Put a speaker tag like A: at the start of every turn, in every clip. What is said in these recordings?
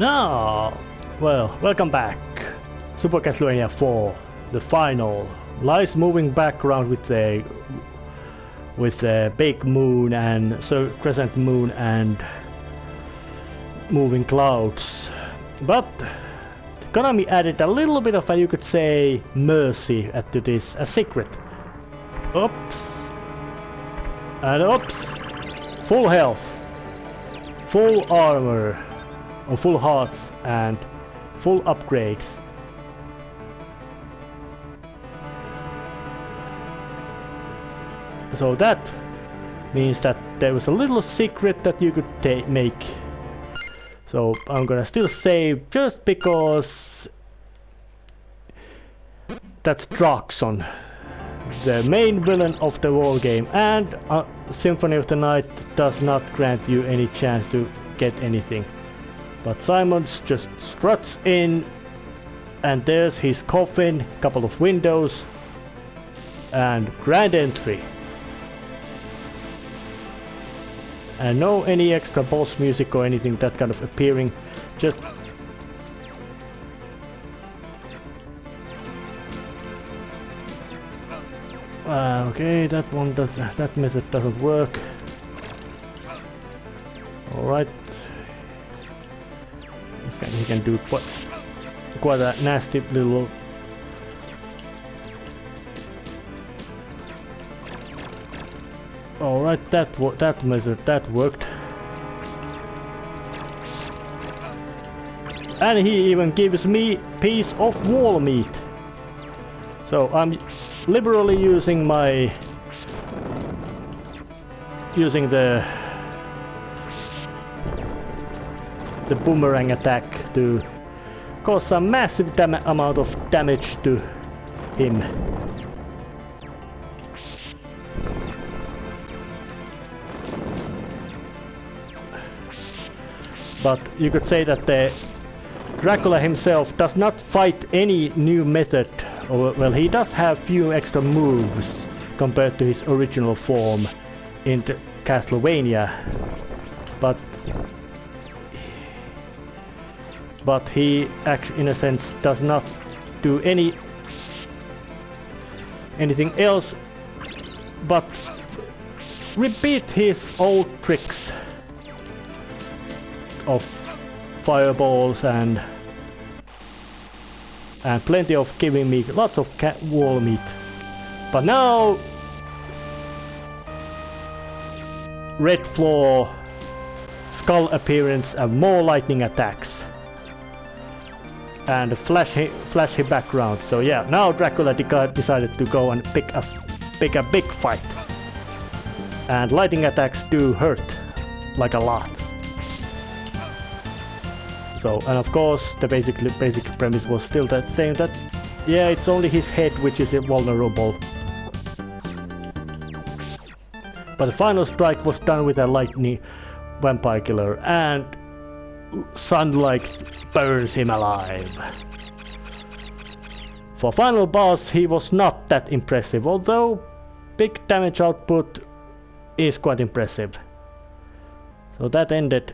A: Now, well, welcome back. Super Castlevania 4, the final. Nice moving background with the big moon and crescent moon and moving clouds. But Konami added a little bit of a, you could say, mercy to this, a secret. Oops. And oops. Full health. Full armor. Or full hearts and full upgrades. So that means that there was a little secret that you could make. So I'm gonna still save just because that's Draxon, the main villain of the war game, and Symphony of the Night does not grant you any chance to get anything. But Simon's just struts in, and there's his coffin, couple of windows, and grand entry. And no any extra boss music or anything that kind of appearing, just okay, that method doesn't work. All right. He can do quite a nasty little. All right, that method that worked, and he even gives me piece of wall meat. So I'm liberally using the boomerang attack to cause a massive amount of damage to him. But you could say that the Dracula himself does not fight any new method, or well, he does have few extra moves compared to his original form in the Castlevania, but he actually, in a sense, does not do anything else but repeat his old tricks of fireballs and plenty of giving me lots of wall meat. But now red floor, skull appearance, and more lightning attacks. And a flashy background. So yeah, now Dracula decided to go and pick a big fight. And lightning attacks do hurt, like a lot. So, and of course, the basic premise was still that same, that yeah, it's only his head which is vulnerable. But the final strike was done with a lightning vampire killer, and sunlight burns him alive. For final boss, he was not that impressive, although big damage output is quite impressive. So that ended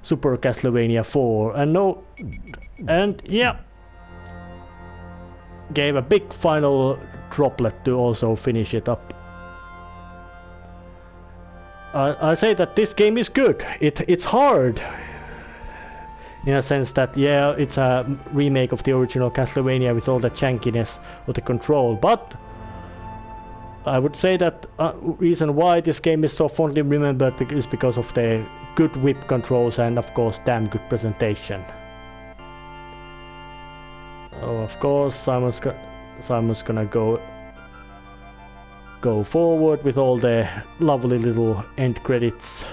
A: Super Castlevania 4, and yeah, gave a big final droplet to also finish it up. I say that this game is good. It's hard, in a sense that yeah, it's a remake of the original Castlevania with all the jankiness of the control, but I would say that reason why this game is so fondly remembered is because of the good whip controls and of course damn good presentation. Oh, of course Simon's gonna go forward with all the lovely little end credits.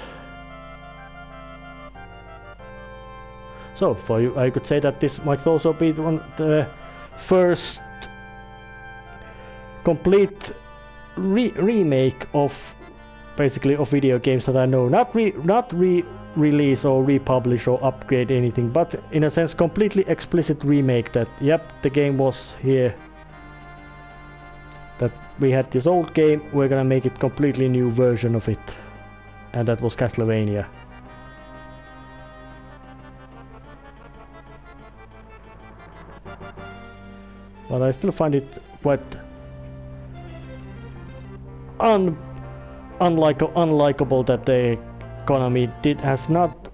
A: So for you, I could say that this might also be the first complete remake of basically of video games that I know, not re-release or republish or upgrade anything, but in a sense completely explicit remake that yep, the game was here, that we had this old game, we're gonna make it completely new version of it, and that was Castlevania. but I still find it quite unlikable that the Konami has not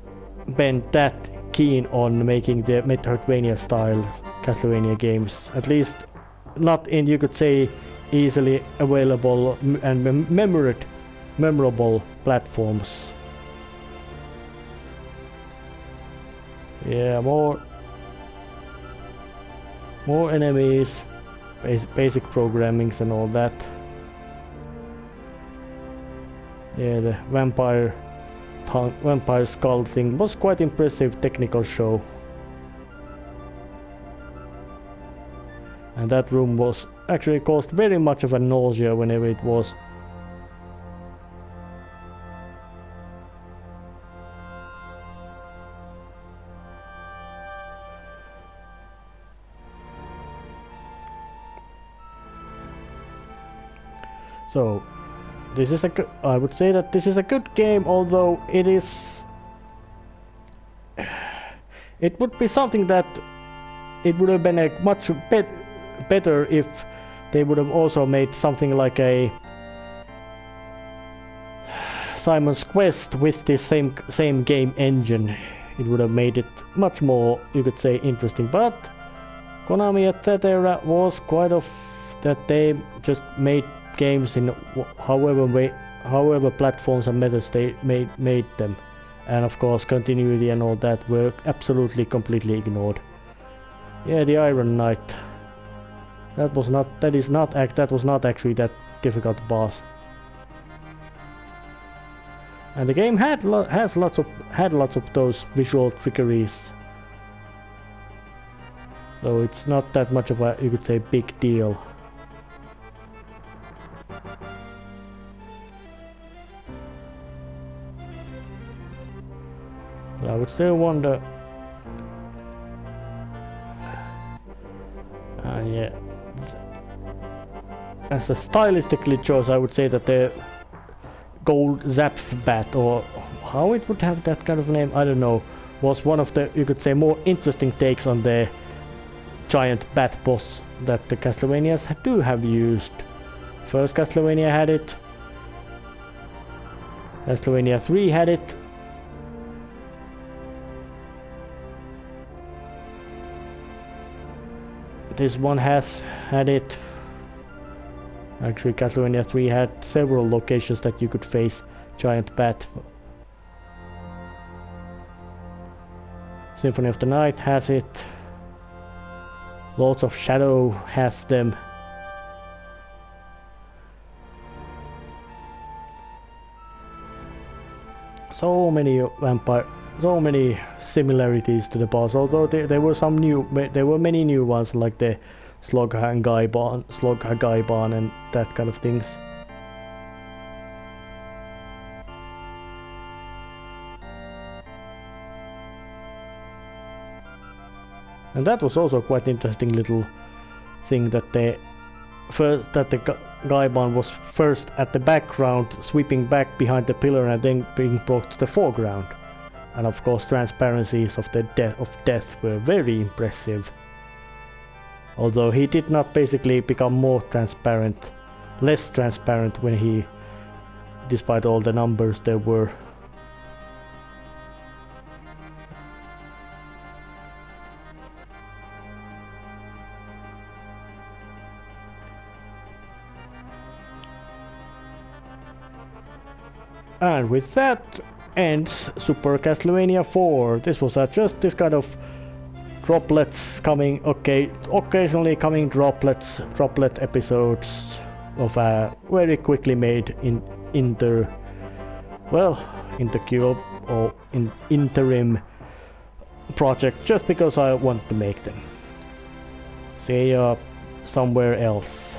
A: been that keen on making the Metroidvania style Castlevania games, at least not in, you could say, easily available and memorable platforms. Yeah, more enemies, basic programmings and all that. Yeah, the vampire skull thing was quite impressive technical show. And that room was actually caused very much of a nausea whenever it was. So this is I would say that this is a good game, although it would be something that it would have been a much better if they would have also made something like a Simon's Quest with the same game engine. It would have made it much more, you could say, interesting. But Konami at that era was quite of that they just made games in however platforms and methods they made them, and of course continuity and all that were absolutely completely ignored. Yeah, the Iron Knight. That was not actually that difficult boss. And the game had lots of those visual trickeries. So it's not that much of a, you could say, big deal. I would still wonder. Yeah. As a stylistically choice, I would say that the gold Zapf bat, or how it would have that kind of name, I don't know, was one of the, you could say, more interesting takes on the giant bat boss that the Castlevanias do have used. First Castlevania had it. Castlevania 3 had it. This one has had it. Actually, Castlevania 3 had several locations that you could face giant bat. Symphony of the Night has it. Lords of Shadow has them. So many similarities to the boss, although there were many new ones, like the Slogha-Gaiban and that kind of things. And that was also quite interesting little thing that the Gaiban was first at the background, sweeping back behind the pillar and then being brought to the foreground. And of course transparencies of the death were very impressive. Although he did not basically become more transparent, less transparent when he, despite all the numbers there were. And with that ends Super Castlevania 4. This was just this kind of droplets coming, occasionally coming droplet episodes of a very quickly made intercube or interim project, just because I want to make them. See you somewhere else.